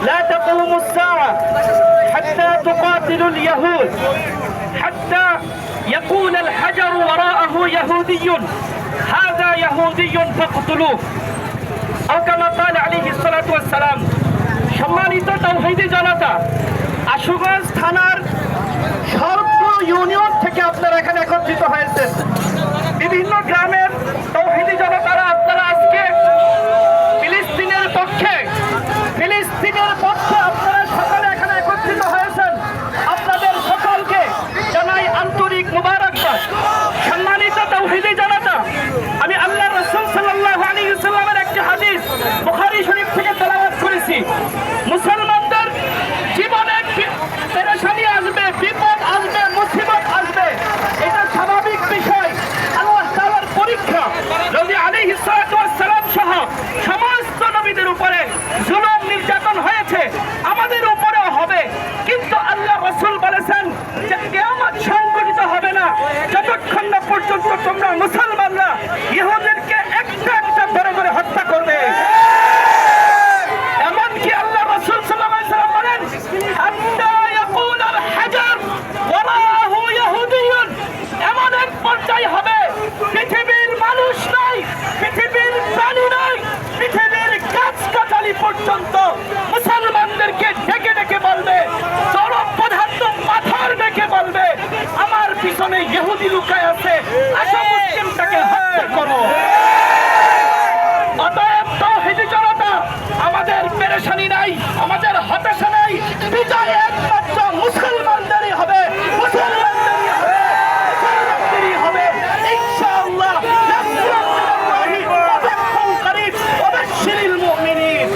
لا تقوم الساعة حتى تقاتلوا اليهود حتى يكون الحجر وراءه يهودي هذا يهودي فاقتلوه أو كما قال عليه الصلاة والسلام। সম্মানিত তাওহীদি জনতা, আশুগঞ্জ থানার সর্ব ইউনিয়ন থেকে আপনারা এখানে একত্রিত হয়েছেন। বিভিন্ন গ্রামের তাওহীদি জনতারা আপনারা আজকে ফিলিস্তিনের পক্ষে আপনারা সকলে এখানে একত্রিত হয়েছেন। আপনাদের সকলকে জানাই আন্তরিক মুবারকবাদ। সম্মানিত তাওহীদি জনতা, আমি আল্লাহর রাসূল সাল্লাল্লাহু আলাইহি ওয়াসাল্লামের একটি হাদিস বুখারী শরীফ থেকে তেলাওয়াত করেছি। মুসলমানদের জীবনে পেরেশানি আসবে, বিপদ আসবে, মুসিবত আসবে, এটা স্বাভাবিক বিষয়। আল্লাহ তাআলার পরীক্ষা। নবী আলাইহিস সালাতু ওয়াস সালাম সহ সমস্ত নবীদের উপরে জুলুম নির্যাতন হয়েছে, আমাদের উপরেও হবে। কিন্তু আল্লাহ রাসূল বলেছেন যে কিয়ামত সংঘটিত হবে না যতক্ষণ না পর্যন্ত তোমরা মুসলমানরা ইহুদিদেরকে একটা একটা ধরে ধরে হত্যা করবে। এমনকি আল্লাহ রাসূল সাল্লাল্লাহু আলাইহি ওয়াসাল্লাম বলেন হাত্তা ইয়াকুল আল হাজার ওয়ারাহু ইহুদিয়ুন, এমন এক পর্যায় হবে পৃথিবীর মানুষ নাই, পৃথিবীর প্রাণী নাই, পৃথিবীর গাছগাছালি পর্যন্ত মুসলমানদেরকে ডেকে ডেকে বলবে, চরম পদার্থ পাথর ডেকে বলবে আমার পিছনে ইহুদি লুকায় আছে, আসো মুসলিমটাকে হত্যা করো। অতএব তাওহীদি জনতা, আমাদের পেরেশানি নাই, আমাদের হতাশা নাই, বিজয় একমাত্র মুসলমানদেরই হবে, মুসলমানদেরই হবে, মুসলমানদেরই হবে ইনশাআল্লাহ। নাসরুল্লাহি ওয়া ফাতহুন করিব ওয়া বাশশিরিল মুমিনিন।